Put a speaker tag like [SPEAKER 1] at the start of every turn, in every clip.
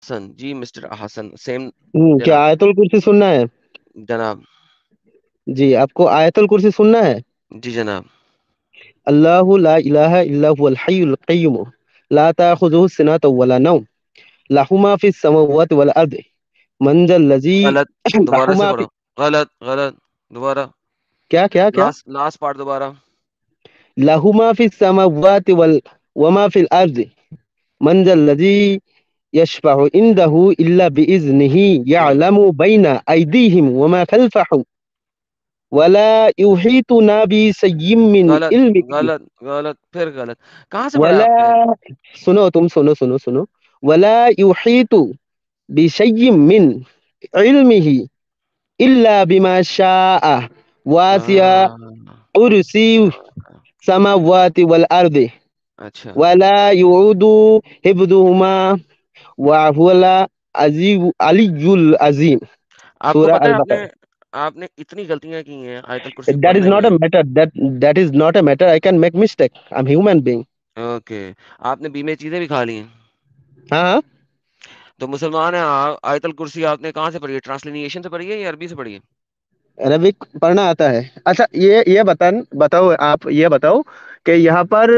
[SPEAKER 1] हसन जी, mister Hasan, same.
[SPEAKER 2] क्या
[SPEAKER 1] जनाब।
[SPEAKER 2] आयतुल कुर्सी सुनना है?
[SPEAKER 1] जनाब।
[SPEAKER 2] जी, आपको आयतुल कुर्सी सुनना है।
[SPEAKER 1] जी जनाब।
[SPEAKER 2] अल्लाहु ला इलाहा इल्ला हुवल हय्युल कय्यूम ला ताखुजुहु सिनतु वला नौम लहु मा फिस समावाति वल अर्द मन जल लजी
[SPEAKER 1] गलत। दोबारा
[SPEAKER 2] लहु
[SPEAKER 1] से
[SPEAKER 2] मा
[SPEAKER 1] पढ़ो।
[SPEAKER 2] फि
[SPEAKER 1] गलत गलत। दोबारा।
[SPEAKER 2] क्या क्या क्या?
[SPEAKER 1] लास्ट लास्ट पार्ट दोबारा।
[SPEAKER 2] लहु मा फिस समावाति वल वमा फिल अर्द मन जल लजी यशफअु इंदहु इल्ला बिइज़्निही
[SPEAKER 1] हम्म।
[SPEAKER 2] यअलमु बैना अयदीहिम वमा खल्फहुम वला युहीतुना बिशय्यिम मिन
[SPEAKER 1] गलत
[SPEAKER 2] इल्मिही
[SPEAKER 1] गलत गलत फिर गलत। कहाँ से पढ़ा है
[SPEAKER 2] वला
[SPEAKER 1] आपने?
[SPEAKER 2] सुनो, तुम सुनो सुनो सुनो। वला युहीतु बिशय्यिम मिन इल्मिही इल्ला बिमा शाअ वासिया
[SPEAKER 1] हाँ।
[SPEAKER 2] कुर्सी समावाति वल अर्दि
[SPEAKER 1] अच्छा।
[SPEAKER 2] वला युऊदु हिफ्दुहुमा व हुवल अलियुल अजीम।
[SPEAKER 1] आपको
[SPEAKER 2] सूरह
[SPEAKER 1] पता
[SPEAKER 2] अल
[SPEAKER 1] है आपने
[SPEAKER 2] बकरा।
[SPEAKER 1] आपने इतनी गलतियां की हैं आयतल कुर्सी
[SPEAKER 2] That is
[SPEAKER 1] पढ़ने
[SPEAKER 2] not a
[SPEAKER 1] में।
[SPEAKER 2] matter. That is not a matter. I can make mistake. I'm human being.
[SPEAKER 1] Okay. आपने बीमे चीजें भी खा ली हैं।
[SPEAKER 2] हाँ हाँ।
[SPEAKER 1] तो मुसलमान है, आयतल कुर्सी आपने कहाँ से पढ़ी है? ट्रांसलिनेशन से पढ़ी है या अरबी से पढ़ी है?
[SPEAKER 2] अरबिक पढ़ना आता है। अच्छा, ये बताओ, आप ये बताओ कि यहाँ पर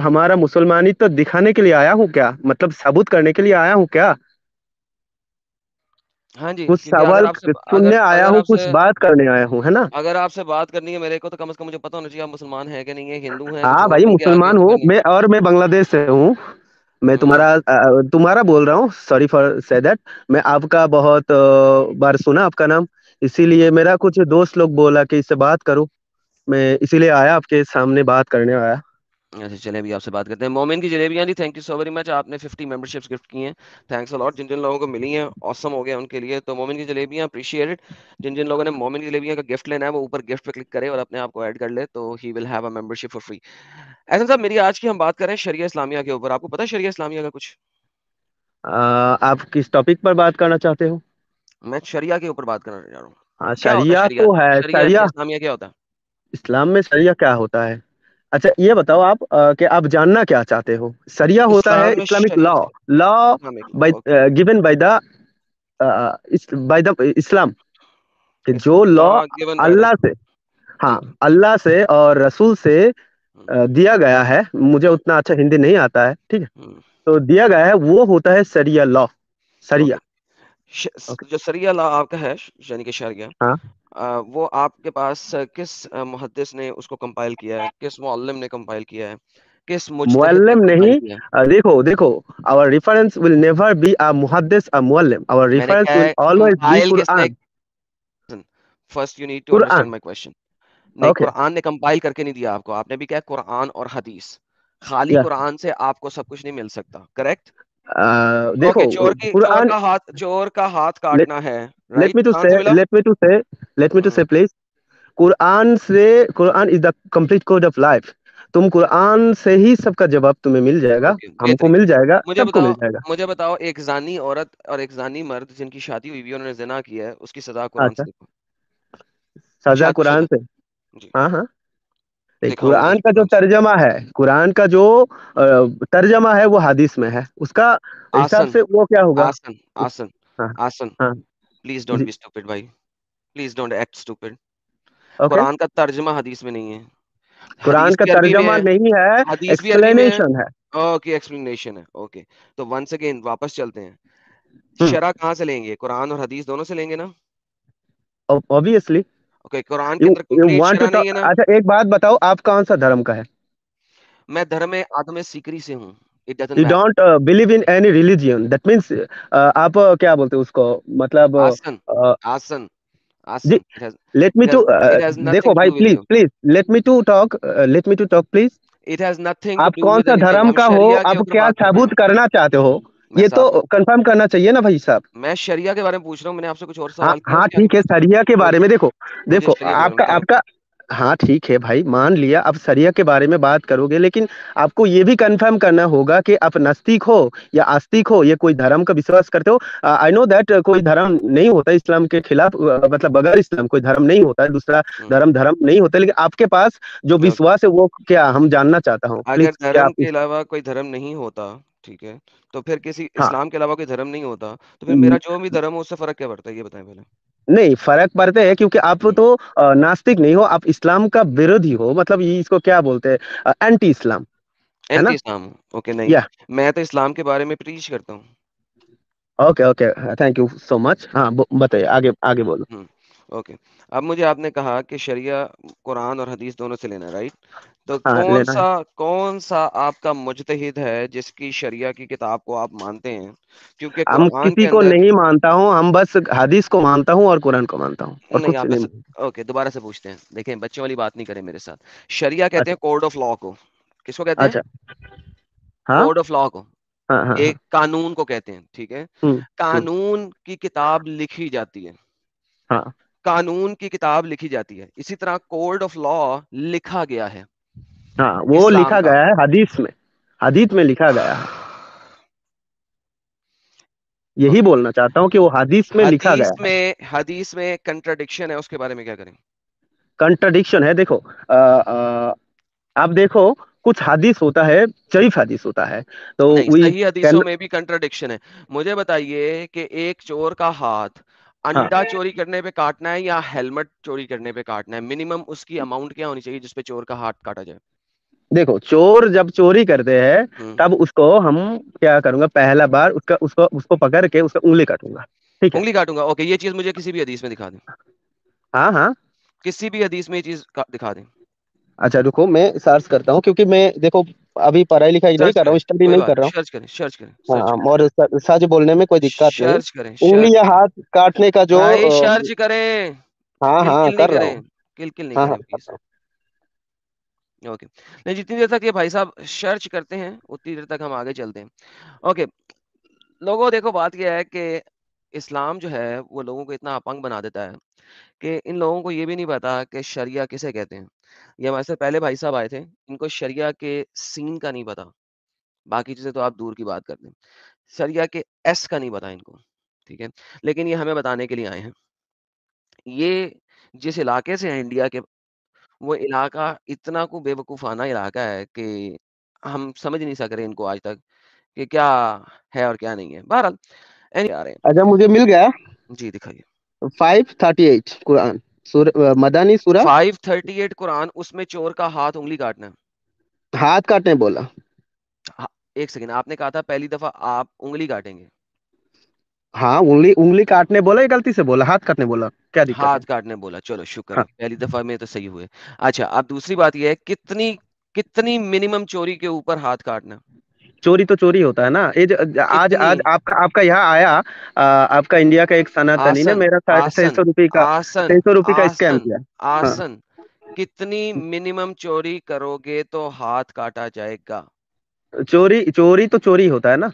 [SPEAKER 2] हमारा मुसलमानी तो दिखाने के लिए आया हूँ क्या, मतलब साबुत करने के लिए आया हूँ क्या?
[SPEAKER 1] हाँ जी,
[SPEAKER 2] कुछ
[SPEAKER 1] क्योंकि अगर
[SPEAKER 2] सवाल
[SPEAKER 1] आपसे
[SPEAKER 2] सुनने
[SPEAKER 1] अगर
[SPEAKER 2] आया
[SPEAKER 1] अगर
[SPEAKER 2] हूँ, कुछ
[SPEAKER 1] आपसे
[SPEAKER 2] बात करने आया हूँ, है ना?
[SPEAKER 1] अगर आपसे बात करनी है मेरे को, तो कम से कम मुझे पता होना चाहिए आप मुसलमान हैं कि नहीं है, हिंदू हैं, कुछ
[SPEAKER 2] हाँ
[SPEAKER 1] और
[SPEAKER 2] भाई,
[SPEAKER 1] बन के आ गए
[SPEAKER 2] मुसलमान
[SPEAKER 1] तो फिर
[SPEAKER 2] हूँ
[SPEAKER 1] नहीं।
[SPEAKER 2] मैं, और मैं बांग्लादेश से हूँ। मैं
[SPEAKER 1] हम्म।
[SPEAKER 2] तुम्हारा बोल रहा हूँ, सॉरी फॉर से दैट। मैं आपका बहुत बार सुना आपका नाम, इसीलिए मेरा कुछ दोस्त लोग बोला कि इससे बात करो। मैं इसीलिए आया, आपके सामने बात करने आया।
[SPEAKER 1] अच्छा, चले अभी आपसे बात करते हैं। मोमिन की जलेबियां जी, thank you so very much, आपने 50 मेंबरशिप्स गिफ्ट की हैं। Thanks a lot. जिन जिन लोगों को मिली हैं ऑसम हो गया उनके लिए। तो मोमिन की जलेबियां अप्रिशिएटेड। जिन जिन लोगों ने मोमिन की जलेबियां का गिफ्ट लेना है वो ऊपर गिफ्ट पे क्लिक करे और अपने आप को ऐड कर ले, तो he will have a membership for free. ऐसा साहब, मेरी आज की हम बात करें शरिया इस्लामिया के ऊपर। आपको पता है शरिया इस्लामिया का कुछ?
[SPEAKER 2] आप किस टॉपिक पर बात करना चाहते हो?
[SPEAKER 1] मैं शरिया के ऊपर बात करना चाह रहा हूँ। क्या होता है
[SPEAKER 2] शरिया
[SPEAKER 1] शरिया?
[SPEAKER 2] तो है,
[SPEAKER 1] शरिया
[SPEAKER 2] शरिया।
[SPEAKER 1] इस्लामिया क्या होता है?
[SPEAKER 2] इस्लाम में शरिया क्या होता है? अच्छा, ये बताओ आप कि आप जानना क्या चाहते हो। शरिया होता है
[SPEAKER 1] इस्लाम में
[SPEAKER 2] इस्लामिक
[SPEAKER 1] शरिया
[SPEAKER 2] लॉ।
[SPEAKER 1] क्या?
[SPEAKER 2] Law
[SPEAKER 1] Islamic law,
[SPEAKER 2] by
[SPEAKER 1] okay.
[SPEAKER 2] Given by the Islam, कि
[SPEAKER 1] इस
[SPEAKER 2] जो
[SPEAKER 1] law
[SPEAKER 2] law
[SPEAKER 1] given by the
[SPEAKER 2] Allah से,
[SPEAKER 1] इस्लाम।
[SPEAKER 2] हाँ,
[SPEAKER 1] ठीक है।
[SPEAKER 2] अल्लाह से और रसूल से
[SPEAKER 1] हम्म।
[SPEAKER 2] दिया गया है। मुझे
[SPEAKER 1] हम्म।
[SPEAKER 2] उतना अच्छा हिंदी नहीं आता है, ठीक है।
[SPEAKER 1] हम्म।
[SPEAKER 2] तो दिया गया है, वो होता है शरिया लॉ।
[SPEAKER 1] ओके।
[SPEAKER 2] शरिया।
[SPEAKER 1] जो शरिया लॉ आपका है, यानी कि शरिया,
[SPEAKER 2] हाँ।
[SPEAKER 1] वो आपके पास किस मुहद्दिस ने उसको कंपाइल किया है, किस मुअल्लिम ने कंपाइल किया है, किस मुज्तहिद ने
[SPEAKER 2] मुअल्लिम
[SPEAKER 1] कंपाइल
[SPEAKER 2] नहीं।
[SPEAKER 1] किया है?
[SPEAKER 2] देखो देखो, our reference will never be a muhaddis a muallim, our
[SPEAKER 1] मैंने
[SPEAKER 2] रेफरेंस
[SPEAKER 1] क्या
[SPEAKER 2] विल
[SPEAKER 1] है
[SPEAKER 2] ऑलवेज बी
[SPEAKER 1] कंपाइल किसने?
[SPEAKER 2] Quran.
[SPEAKER 1] First you need to
[SPEAKER 2] Quran.
[SPEAKER 1] Understand my question. नहीं,
[SPEAKER 2] ओके।
[SPEAKER 1] कुरान ने कंपाइल करके नहीं दिया आपको, आपने भी क्या है, कुरान और हदीस। खाली
[SPEAKER 2] या
[SPEAKER 1] कुरान से आपको सब कुछ नहीं मिल सकता, करेक्ट?
[SPEAKER 2] देखो,
[SPEAKER 1] ओके,
[SPEAKER 2] कुरान।
[SPEAKER 1] चोर का हाथ
[SPEAKER 2] लेट
[SPEAKER 1] काटना है,
[SPEAKER 2] let
[SPEAKER 1] right?
[SPEAKER 2] Me to
[SPEAKER 1] Quran
[SPEAKER 2] से
[SPEAKER 1] से मिला?
[SPEAKER 2] Let me to say let me to say
[SPEAKER 1] hmm.
[SPEAKER 2] Please. Quran से, Quran is the complete code of life. तुम कुरान से ही सबका जवाब तुम्हें मिल जाएगा,
[SPEAKER 1] ओके,
[SPEAKER 2] हमको
[SPEAKER 1] बेहतरीन।
[SPEAKER 2] मिल जाएगा,
[SPEAKER 1] मुझे
[SPEAKER 2] सबको मिल
[SPEAKER 1] बताओ
[SPEAKER 2] जाएगा।
[SPEAKER 1] मुझे बताओ, एक जानी औरत और एक जानी मर्द जिनकी शादी हुई भी है, उन्होंने जिना किया है, उसकी सजा कुरान
[SPEAKER 2] अच्छा,
[SPEAKER 1] से लिखो।
[SPEAKER 2] सजा कुरान
[SPEAKER 1] शादीशुदा।
[SPEAKER 2] से।
[SPEAKER 1] जी।
[SPEAKER 2] हाँ हाँ। नहीं,
[SPEAKER 1] लिखा हुआ
[SPEAKER 2] कुरान
[SPEAKER 1] कुछ
[SPEAKER 2] का जो
[SPEAKER 1] कुरान से।
[SPEAKER 2] तर्जमा है, कुरान का जो तर्जमा है वो हदीस में है, उसका हिसाब
[SPEAKER 1] आसन।
[SPEAKER 2] से वो क्या होगा?
[SPEAKER 1] आसन।
[SPEAKER 2] उस,
[SPEAKER 1] आसन।
[SPEAKER 2] हाँ
[SPEAKER 1] आसन।
[SPEAKER 2] हाँ।
[SPEAKER 1] प्लीज डोंट
[SPEAKER 2] जी।
[SPEAKER 1] बी स्टूपिड भाई। Please don't act stupid.
[SPEAKER 2] Okay.
[SPEAKER 1] Quran का तर्जुमा हदीस में नहीं है।
[SPEAKER 2] कुरान
[SPEAKER 1] हदीस
[SPEAKER 2] का
[SPEAKER 1] भी अरबी में
[SPEAKER 2] तर्जमा
[SPEAKER 1] है।
[SPEAKER 2] नहीं है,
[SPEAKER 1] हदीस भी अरबी में है।
[SPEAKER 2] एक्सप्लेनेशन है।
[SPEAKER 1] ओके, एक्सप्लेनेशन है, ओके। तो वंस अगेन वापस चलते हैं।
[SPEAKER 2] हम्म।
[SPEAKER 1] शरा कहाँ से लेंगे? कुरान और हदीस दोनों से लेंगे ना?
[SPEAKER 2] ऑब्वियसली।
[SPEAKER 1] ओके, कुरान के
[SPEAKER 2] यू
[SPEAKER 1] अंदर
[SPEAKER 2] यू
[SPEAKER 1] कंप्लीट
[SPEAKER 2] वांट टू
[SPEAKER 1] शरा नहीं
[SPEAKER 2] टॉक।
[SPEAKER 1] है ना?
[SPEAKER 2] अच्छा, एक बात बताओ, आप कौन सा धर्म का है?
[SPEAKER 1] मैं धर्म आदम सीकरी से हूँ। It doesn't
[SPEAKER 2] you
[SPEAKER 1] matter.
[SPEAKER 2] Don't believe in any religion, that means आप क्या बोलते हैं उसको, मतलब
[SPEAKER 1] आसन। आसन।
[SPEAKER 2] जी।
[SPEAKER 1] आसन।
[SPEAKER 2] Let me
[SPEAKER 1] it
[SPEAKER 2] to,
[SPEAKER 1] has it has
[SPEAKER 2] देखो
[SPEAKER 1] नथिंग टू
[SPEAKER 2] भाई,
[SPEAKER 1] do with
[SPEAKER 2] please
[SPEAKER 1] you.
[SPEAKER 2] Please let me to talk, let me to talk please.
[SPEAKER 1] It has nothing to
[SPEAKER 2] आप
[SPEAKER 1] डू
[SPEAKER 2] कौन
[SPEAKER 1] विद
[SPEAKER 2] सा
[SPEAKER 1] एनीथिंग।
[SPEAKER 2] धर्म
[SPEAKER 1] हम
[SPEAKER 2] का हो,
[SPEAKER 1] शरिया के
[SPEAKER 2] आप
[SPEAKER 1] ऊपर
[SPEAKER 2] क्या
[SPEAKER 1] बात कर रहे
[SPEAKER 2] साबुत
[SPEAKER 1] हैं।
[SPEAKER 2] करना चाहते हो,
[SPEAKER 1] मैं
[SPEAKER 2] ये तो
[SPEAKER 1] साहब
[SPEAKER 2] कंफर्म करना चाहिए ना भाई साहब।
[SPEAKER 1] मैं शरिया के बारे में पूछ रहा हूँ, मैंने आपसे कुछ और
[SPEAKER 2] हाँ
[SPEAKER 1] सवाल किया,
[SPEAKER 2] हाँ,
[SPEAKER 1] उसके आगे
[SPEAKER 2] ठीक है, सरिया के बारे
[SPEAKER 1] मुझे
[SPEAKER 2] में देखो।
[SPEAKER 1] मुझे
[SPEAKER 2] देखो
[SPEAKER 1] शरिया के बारे में
[SPEAKER 2] आपका
[SPEAKER 1] बताओ।
[SPEAKER 2] आपका हाँ ठीक है भाई, मान लिया आप सरिया के बारे में बात करोगे, लेकिन आपको ये भी कंफर्म करना होगा कि आप नास्तिक हो या आस्तिक हो, ये कोई धर्म का विश्वास करते हो। आई नो दैट कोई धर्म नहीं होता इस्लाम के खिलाफ, मतलब बगैर इस्लाम कोई धर्म नहीं होता है, दूसरा
[SPEAKER 1] हम्म।
[SPEAKER 2] धर्म धर्म नहीं होता, लेकिन आपके पास जो
[SPEAKER 1] ओके।
[SPEAKER 2] विश्वास है वो क्या, हम जानना चाहता हूँ
[SPEAKER 1] अगर
[SPEAKER 2] प्लीज, क्या
[SPEAKER 1] धर्म
[SPEAKER 2] आप
[SPEAKER 1] के अलावा कोई धर्म नहीं होता ठीक है, तो फिर किसी
[SPEAKER 2] हाँ।
[SPEAKER 1] इस्लाम के अलावा कोई धर्म नहीं होता, तो फिर
[SPEAKER 2] न-
[SPEAKER 1] मेरा जो भी धर्म है उससे फर्क क्या पड़ता है, ये बताएं पहले।
[SPEAKER 2] नहीं, फर्क पड़ते हैं क्योंकि आप
[SPEAKER 1] हम्म।
[SPEAKER 2] तो नास्तिक नहीं हो, आप इस्लाम का विरोधी हो, मतलब ये इसको क्या बोलते हैं, एंटी इस्लाम, है
[SPEAKER 1] एंटी
[SPEAKER 2] ना?
[SPEAKER 1] इस्लाम हूँ, ओके नहीं,
[SPEAKER 2] या
[SPEAKER 1] मैं तो इस्लाम के बारे में प्रीच करता हूँ।
[SPEAKER 2] Okay okay, thank you so much. हाँ, बताइए, आगे आगे बोलो।
[SPEAKER 1] हम्म। ओके। अब मुझे आपने कहा कि शरिया कुरान और हदीस दोनों से लेना है, राइट? तो
[SPEAKER 2] हाँ, लेना है।
[SPEAKER 1] कौन सा आपका मुजतहिद है जिसकी शरिया की किताब को आप मानते हैं? क्योंकि
[SPEAKER 2] हम
[SPEAKER 1] कुरान
[SPEAKER 2] किसी
[SPEAKER 1] के
[SPEAKER 2] को
[SPEAKER 1] अंदर,
[SPEAKER 2] नहीं मानता हूँ, हम बस हदीस को मानता हूँ और कुरान को मानता हूँ और
[SPEAKER 1] नहीं
[SPEAKER 2] कुछ
[SPEAKER 1] आप
[SPEAKER 2] नहीं
[SPEAKER 1] बस,
[SPEAKER 2] मानता।
[SPEAKER 1] ओके दोबारा से पूछते हैं, देखें बच्चों वाली बात नहीं करें मेरे साथ। शरिया कहते
[SPEAKER 2] अच्छा।
[SPEAKER 1] हैं कोड ऑफ लॉ को। किसको कहते हैं?
[SPEAKER 2] अच्छा। हाँ
[SPEAKER 1] कोड ऑफ लॉ को।
[SPEAKER 2] हाँ हाँ हाँ।
[SPEAKER 1] एक कानून को कहते हैं, ठीक है?
[SPEAKER 2] हम्म।
[SPEAKER 1] कानून की किताब लिखी जाती है,
[SPEAKER 2] हाँ
[SPEAKER 1] कानून की किताब लिखी जाती है, इसी तरह कोड ऑफ लॉ लिखा गया है
[SPEAKER 2] हाँ, वो
[SPEAKER 1] इस्लाम
[SPEAKER 2] लिखा
[SPEAKER 1] का।
[SPEAKER 2] गया है हदीस में, हदीस में लिखा गया है। यही
[SPEAKER 1] ओके।
[SPEAKER 2] बोलना चाहता हूँ कि वो हदीस में लिखा गया है।
[SPEAKER 1] हदीस में कंट्राडिक्शन है, उसके बारे में क्या करें?
[SPEAKER 2] कंट्रडिक्शन है, देखो, आप देखो, कुछ हदीस होता है, जईफ हदीस होता है, तो
[SPEAKER 1] नहीं,
[SPEAKER 2] वी
[SPEAKER 1] सही हदीसों
[SPEAKER 2] कैन।
[SPEAKER 1] में भी कंट्राडिक्शन है। मुझे बताइए कि एक चोर का हाथ
[SPEAKER 2] हाँ,
[SPEAKER 1] अंडा चोरी करने पे काटना है या हेलमेट चोरी करने पे काटना है? मिनिमम उसकी अमाउंट क्या होनी चाहिए जिसपे चोर का हाथ काटा जाए?
[SPEAKER 2] देखो, चोर जब चोरी करते हैं
[SPEAKER 1] हम्म।
[SPEAKER 2] तब उसको हम क्या करूंगा, पहला बार उसका उसको उसको पकड़ के उसका उंगली काटूंगा। ठीक है।
[SPEAKER 1] उंगली काटूंगा, ओके, ये चीज मुझे किसी भी हदीस में दिखा दें।
[SPEAKER 2] हाँ हाँ।
[SPEAKER 1] किसी भी हदीस में ये चीज दिखा दें।
[SPEAKER 2] अच्छा, रुको, मैं सर्च करता हूँ, क्योंकि मैं देखो अभी पढ़ाई लिखाई नहीं
[SPEAKER 1] सर्च
[SPEAKER 2] कर रहा
[SPEAKER 1] करें,
[SPEAKER 2] हूँ, स्टडी
[SPEAKER 1] कोई
[SPEAKER 2] नहीं
[SPEAKER 1] बात
[SPEAKER 2] कर
[SPEAKER 1] नहीं,
[SPEAKER 2] रहा हूँ।
[SPEAKER 1] सर्च करें, सर्च करें, सर्च
[SPEAKER 2] हाँ,
[SPEAKER 1] करें,
[SPEAKER 2] और सच बोलने में कोई दिक्कत नहीं।
[SPEAKER 1] सर्च करें,
[SPEAKER 2] उंगली
[SPEAKER 1] सर्च
[SPEAKER 2] या
[SPEAKER 1] करें।
[SPEAKER 2] हाथ काटने का जो
[SPEAKER 1] भाई सर्च करें,
[SPEAKER 2] हाँ
[SPEAKER 1] किल
[SPEAKER 2] हाँ,
[SPEAKER 1] किल नहीं
[SPEAKER 2] कर रहा हूँ।
[SPEAKER 1] करें, किल किल नहीं
[SPEAKER 2] हाँ हाँ,
[SPEAKER 1] करें
[SPEAKER 2] कर
[SPEAKER 1] प्लीज।
[SPEAKER 2] रहा हूँ।
[SPEAKER 1] ओके, नहीं जितनी देर तक ये भाई साहब सर्च करते हैं उतनी देर तक हम आगे चलते हैं। ओके। लोगों देखो बात यह है कि इस्लाम जो है वो लोगों को इतना अपंग बना देता है कि इन लोगों को ये भी नहीं पता कि शरिया किसे कहते हैं। ये हमारे से पहले भाई साहब आए थे, इनको शरिया के सीन का नहीं पता, बाकी चीजें तो आप दूर की बात कर दें। शरिया के एस का नहीं पता इनको, ठीक है? लेकिन ये हमें बताने के लिए आए हैं। ये जिस इलाके से हैं इंडिया के, वो इलाका इतना को बेवकूफ़ाना इलाका है कि हम समझ नहीं सक रहे इनको आज तक कि क्या है और क्या नहीं है। बहरहाल एनी आ रहे हैं।
[SPEAKER 2] अच्छा, मुझे मिल गया।
[SPEAKER 1] जी दिखाइए।
[SPEAKER 2] 538 कुरान, मदानी सूरा।
[SPEAKER 1] 538 कुरान, उसमें चोर का हाथ उँगली काटना है।
[SPEAKER 2] हाथ काटने बोला?
[SPEAKER 1] हाँ, 1 सेकंड, आपने कहा था पहली दफ़ा आप उँगली काटेंगे।
[SPEAKER 2] हाँ, उंगली उंगली काटने बोला या गलती से बोला हाथ काटने बोला? क्या दिक्कत
[SPEAKER 1] हाथ
[SPEAKER 2] है?
[SPEAKER 1] काटने बोला, चलो शुक्र है,
[SPEAKER 2] हाँ।
[SPEAKER 1] पहली दफ़ा में तो सही हुए। अच्छा, अब दूसरी बात ये है, कितनी कितनी मिनिमम चोरी के ऊपर हाथ काटना?
[SPEAKER 2] चोरी तो चोरी होता है ना, ये आज
[SPEAKER 1] कितनी?
[SPEAKER 2] आज आपका आपका यहाँ आया, आपका इंडिया का एक सनातनी ने
[SPEAKER 1] आसन,
[SPEAKER 2] मेरा छह
[SPEAKER 1] आसन,
[SPEAKER 2] सौ रुपये का
[SPEAKER 1] आसन,
[SPEAKER 2] 600 रुपये का स्कैम
[SPEAKER 1] आसन,
[SPEAKER 2] किया। हाँ।
[SPEAKER 1] आसन। कितनी मिनिमम चोरी करोगे तो हाथ काटा जाएगा?
[SPEAKER 2] चोरी चोरी तो चोरी होता है ना,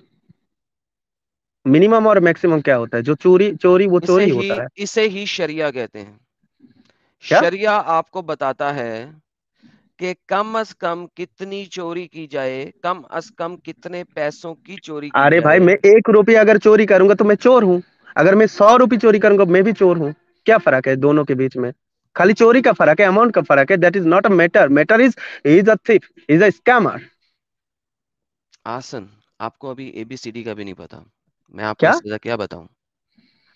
[SPEAKER 2] मिनिमम और मैक्सिमम क्या होता है? जो चोरी चोरी वो
[SPEAKER 1] इसे
[SPEAKER 2] चोरी
[SPEAKER 1] ही
[SPEAKER 2] होता है।
[SPEAKER 1] इसे ही शरिया कहते हैं।
[SPEAKER 2] क्या?
[SPEAKER 1] शरिया आपको बताता है कि कम से कम कितनी चोरी की जाए, कम से कम कितने पैसों की चोरी की
[SPEAKER 2] अरे भाई,
[SPEAKER 1] जाए।
[SPEAKER 2] मैं 1 रुपया अगर चोरी करूंगा तो मैं चोर हूँ, अगर मैं 100 रुपये चोरी करूंगा मैं भी चोर हूँ। क्या फर्क है दोनों के बीच में? खाली चोरी का फर्क है, अमाउंट का फर्क है, that is not a matter, matter is a thief, is a scammer.
[SPEAKER 1] आसन, आपको अभी एबीसीडी का भी नहीं पता, मैं आपको
[SPEAKER 2] क्या?
[SPEAKER 1] इससे ज्यादा क्या बताऊं?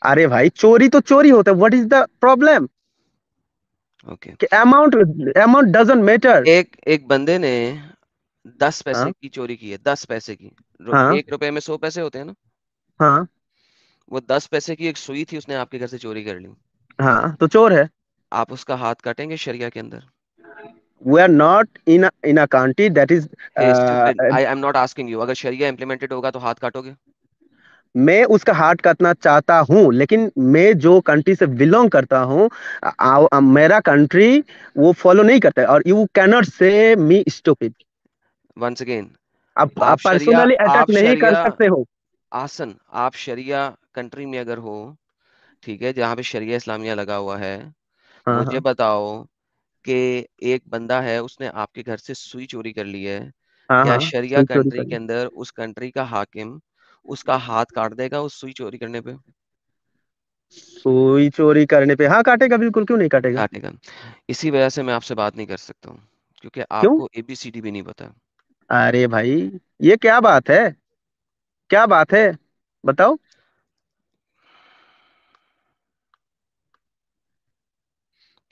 [SPEAKER 2] अरे भाई, चोरी तो चोरी होता है, what is the problem?
[SPEAKER 1] Okay.
[SPEAKER 2] कि अमाउंट अमाउंट डजंट मैटर।
[SPEAKER 1] एक एक बंदे ने 10 पैसे
[SPEAKER 2] हाँ
[SPEAKER 1] की चोरी की है, 10 पैसे की।
[SPEAKER 2] हाँ
[SPEAKER 1] 1 रुपए में 100 पैसे होते हैं ना?
[SPEAKER 2] हाँ
[SPEAKER 1] वो 10 पैसे की एक सुई थी, उसने आपके घर से चोरी कर ली।
[SPEAKER 2] हाँ, तो चोर है।
[SPEAKER 1] आप उसका हाथ काटेंगे शरिया के अंदर?
[SPEAKER 2] We are not in a country that is.
[SPEAKER 1] Hey stupid, I am not asking you, अगर शरिया इंप्लीमेंटेड होगा तो हाथ काटोगे?
[SPEAKER 2] मैं उसका हार्ट काटना चाहता हूं, लेकिन मैं जो कंट्री से बिलोंग करता हूं, मेरा कंट्री वो फॉलो नहीं करता है, और you cannot say me stupid.
[SPEAKER 1] Once again,
[SPEAKER 2] आप पर्सनली अटैक
[SPEAKER 1] आप
[SPEAKER 2] नहीं कर
[SPEAKER 1] शरिया
[SPEAKER 2] सकते हो।
[SPEAKER 1] आसन, आप शरिया कंट्री में अगर हो, ठीक है, जहाँ पे शरिया इस्लामिया लगा हुआ है,
[SPEAKER 2] हाँ
[SPEAKER 1] मुझे
[SPEAKER 2] हाँ
[SPEAKER 1] बताओ कि एक बंदा है उसने आपके घर से सुई चोरी कर ली है,
[SPEAKER 2] हाँ
[SPEAKER 1] क्या
[SPEAKER 2] हाँ,
[SPEAKER 1] शरिया
[SPEAKER 2] सुई चोरी
[SPEAKER 1] कंट्री
[SPEAKER 2] कर
[SPEAKER 1] के
[SPEAKER 2] ली।
[SPEAKER 1] अंदर उस कंट्री का हाकिम उसका हाथ काट देगा उस सुई चोरी करने पे?
[SPEAKER 2] सुई चोरी करने पे हाँ काटेगा, बिल्कुल, क्यों नहीं काटेगा?
[SPEAKER 1] काटेगा। इसी वजह से मैं आपसे बात नहीं कर सकता हूँ, क्योंकि
[SPEAKER 2] क्यों?
[SPEAKER 1] आपको एबीसीडी भी नहीं पता।
[SPEAKER 2] अरे भाई, ये क्या बात है? क्या बात है, बताओ।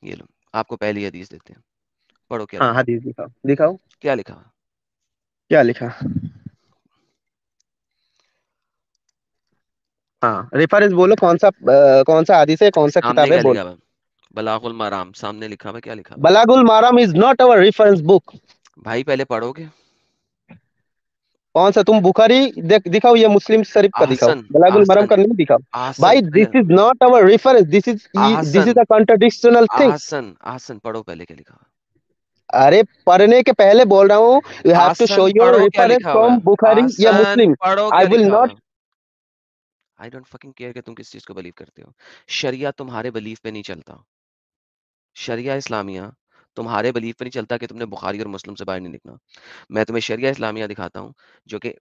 [SPEAKER 1] ये लो, आपको पहली हदीस देते हैं, पढ़ो क्या
[SPEAKER 2] हाँ,
[SPEAKER 1] लिखा।
[SPEAKER 2] हदीस दिखाओ दिखाओ।
[SPEAKER 1] क्या लिखा।
[SPEAKER 2] क्या लिखा? हाँ, रेफरेंस बोलो, कौन सा हदीस है, कौन सा
[SPEAKER 1] सामने
[SPEAKER 2] किताब है,
[SPEAKER 1] क्या लिखा
[SPEAKER 2] बोलो।
[SPEAKER 1] हुआ है? बलागुल मराम सामने लिखा हुआ है, क्या लिखा हुआ है?
[SPEAKER 2] Bulughul Maram is not our reference book.
[SPEAKER 1] भाई पहले पढ़ोगे।
[SPEAKER 2] कौन सा? तुम बुखारी दिखाओ, या मुस्लिम शरीफ का दिखाओ,
[SPEAKER 1] आहसन,
[SPEAKER 2] बलागुल मरम
[SPEAKER 1] आहसन,
[SPEAKER 2] का नहीं दिखाओ।
[SPEAKER 1] आहसन
[SPEAKER 2] भाई,
[SPEAKER 1] पहले।
[SPEAKER 2] This is not our reference, this is
[SPEAKER 1] Ahsan,
[SPEAKER 2] a contradictional thing.
[SPEAKER 1] Ahsan, Ahsan पढ़ो पहले क्या लिखा हुआ
[SPEAKER 2] अरे, पढ़ने के पहले बोल रहा हूँ, यू
[SPEAKER 1] है।
[SPEAKER 2] हैव टू शो
[SPEAKER 1] आहसन
[SPEAKER 2] योर
[SPEAKER 1] पढ़ो क्या
[SPEAKER 2] रेफरेंस
[SPEAKER 1] लिखा हुआ
[SPEAKER 2] फ्रॉम
[SPEAKER 1] है।
[SPEAKER 2] बुखारी या
[SPEAKER 1] आहसन
[SPEAKER 2] मुस्लिम।
[SPEAKER 1] पढ़ो
[SPEAKER 2] आई
[SPEAKER 1] क्या
[SPEAKER 2] विल
[SPEAKER 1] लिखा हुआ
[SPEAKER 2] नॉट।
[SPEAKER 1] है। आई डोंट फकिंग केयर कि तुम किस चीज को बिलीव करते हो। शरिया तुम्हारे बिलीफ पे नहीं चलता। शरिया इस्लामिया तुम्हारे बिलीफ पे नहीं चलता कि तुमने बुखारी और मुस्लिम से बाहर नहीं निकलना। मैं तुम्हें शरिया इस्लामिया दिखाता हूँ, जो कि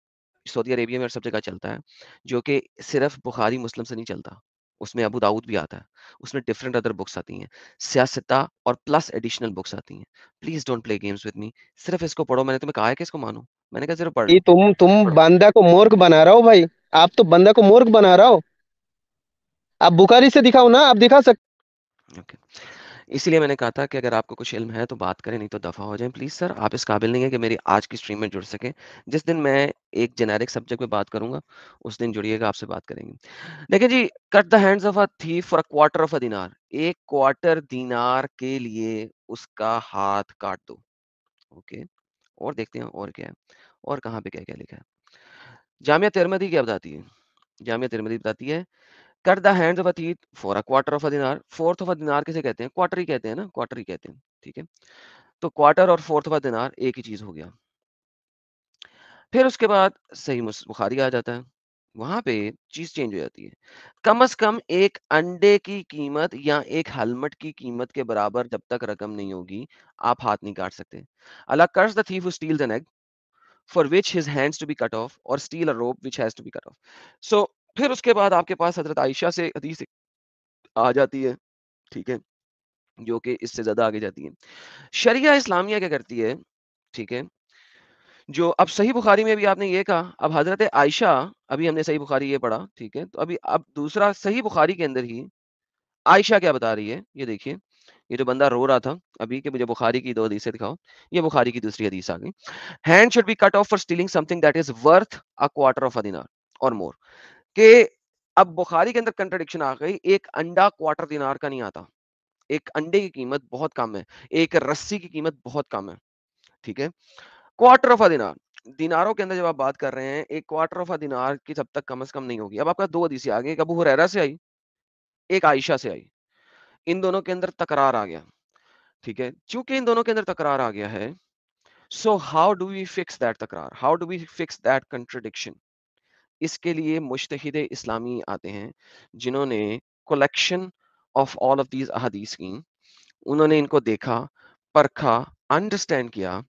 [SPEAKER 1] सऊदी अरेबिया में और सब जगह चलता है, जो कि सिर्फ बुखारी मुस्लिम से नहीं चलता। उसमें अबू दाऊद भी आता है, उसमें डिफरेंट अदर बुक्स आती हैं, सियासता और प्लस एडिशनल बुक्स आती हैं। Please don't play games with me. सिर्फ इसको पढ़ो। मैंने तुम्हें कहा है कि इसको मानो। मैंने कहा सिर्फ पढ़
[SPEAKER 2] ये
[SPEAKER 1] लो।
[SPEAKER 2] तुम
[SPEAKER 1] पढ़ो।
[SPEAKER 2] बंदा को मूर्ख बना रहा हो भाई। आप तो बंदा को मूर्ख बना रहा हो। आप बुखारी से दिखाओ ना, आप दिखा सकते।
[SPEAKER 1] ओके। इसीलिए मैंने कहा था कि अगर आपको कुछ इल्म है तो बात करें, नहीं तो दफा हो जाएं प्लीज सर। आप इस काबिल नहीं है कि मेरी आज की स्ट्रीम में जुड़ सके। जिस दिन मैं एक जेनेरिक सब्जेक्ट पे बात करूंगा, उस दिन जुड़िएगा, आपसे बात करेंगे। देखिए जी, cut the hands of a thief for a quarter of a dinar. एक क्वार्टर दिनार के लिए उसका हाथ काट दो। ओके। और देखते हैं और क्या है, और कहाँ पे क्या क्या लिखा है। जामिया तिरमिज़ी क्या बताती है? जामिया तिरमिज़ी बताती है, cut the hands of a thief for a quarter of a dinar. Fourth of a दिनार किसे कहते हैं? क्वार्टर ही कहते हैं ना, क्वार्टर ही कहते हैं। ठीक है। तो क्वार्टर और फोर्थ ऑफ अ दिनार एक ही चीज हो गया। फिर उसके बाद सही बुखारी आ जाता है। वहां पे चीज चेंज हो जाती है। कम से कम एक अंडे की कीमत या एक हेलमेट की कीमत के बराबर जब तक रकम नहीं होगी, आप हाथ नहीं काट सकते। अल्लाह कर्स the thief who steals an egg for which his hands to be cut off or steal a rope which has to be cut off. So फिर उसके बाद आपके पास हजरत आयशा से हदीस आ जाती है। ठीक है। जो कि इससे ज्यादा आगे जाती है। शरिया इस्लामिया क्या करती है? ठीक है। जो अब सही बुखारी में भी आपने ये कहा, अब हजरत आयशा, अभी हमने सही बुखारी ये पढ़ा, ठीक है, तो अभी अब दूसरा सही बुखारी के अंदर ही आयशा क्या बता रही है, ये देखिए। ये जो बंदा रो रहा था अभी कि मुझे बुखारी की 2 हदीसें दिखाओ, ये बुखारी की दूसरी हदीस आ गई। Hand should be cut off for stealing something that is worth a quarter of a दिनार और मोर। के अब बुखारी के अंदर कंट्रडिक्शन आ गई, एक अंडा क्वार्टर दिनार का नहीं आता। एक अंडे की कीमत बहुत कम है, एक रस्सी की कीमत बहुत कम है। ठीक है। क्वार्टर ऑफ अ दिनार, दिनारों के अंदर जब आप बात कर रहे हैं, एक क्वार्टर ऑफ अ दिनार की जब तक कम से कम नहीं होगी। अब आपका 2 हदीसें आ गई, एक अबू हुरैरा से आई, एक आयशा से आई। इन दोनों के अंदर तकरार आ गया। ठीक है। चूंकि इन दोनों के अंदर तकरार आ गया है, so how do we fix that तकरार, how do we fix that contradiction? इसके लिए मुज्तहिद इस्लामी आते हैं, जिन्होंने collection of all of these अहादीस की। उन्होंने इनको देखा, परखा, अंडरस्टैंड किया,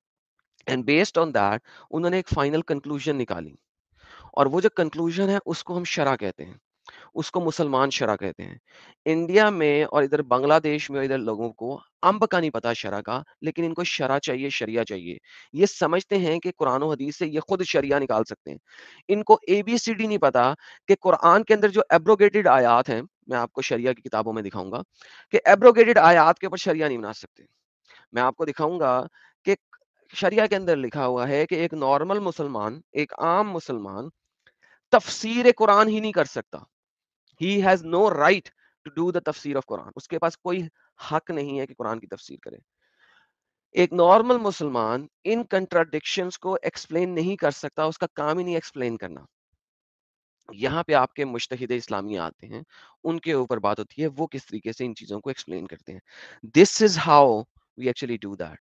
[SPEAKER 1] एंड बेस्ड ऑन दैट उन्होंने एक फाइनल कंक्लूजन निकाली। और वो जो कंक्लूजन है उसको हम शरा कहते हैं, उसको मुसलमान शरा कहते हैं। इंडिया में और इधर बांग्लादेश में और इधर लोगों को अंब का नहीं पता शरा का, लेकिन इनको शरा चाहिए, शरिया चाहिए। ये समझते हैं कि कुरान और हदीस से ये खुद शरिया निकाल सकते हैं। इनको एबीसीडी नहीं पता कि कुरान के अंदर जो एब्रोगेटेड आयात हैं, मैं आपको शरिया की किताबों में दिखाऊंगा कि एब्रोगेटेड आयात के ऊपर शरिया नहीं बना सकते। मैं आपको दिखाऊंगा कि शरिया के अंदर लिखा हुआ है कि एक नॉर्मल मुसलमान, एक आम मुसलमान तफसीर कुरान ही नहीं कर सकता। He has no right to do the तफसीर ऑफ कुरान। उसके पास कोई हक नहीं है कि कुरान की तफसीर करे। एक नॉर्मल मुसलमान इन कंट्राडिक्शंस को एक्सप्लेन नहीं कर सकता, उसका काम ही नहीं एक्सप्लेन करना। यहाँ पे आपके मुज्तहिद इस्लामी आते हैं, उनके ऊपर बात होती है, वो किस तरीके से इन चीजों को एक्सप्लेन करते हैं। This is how we actually do that.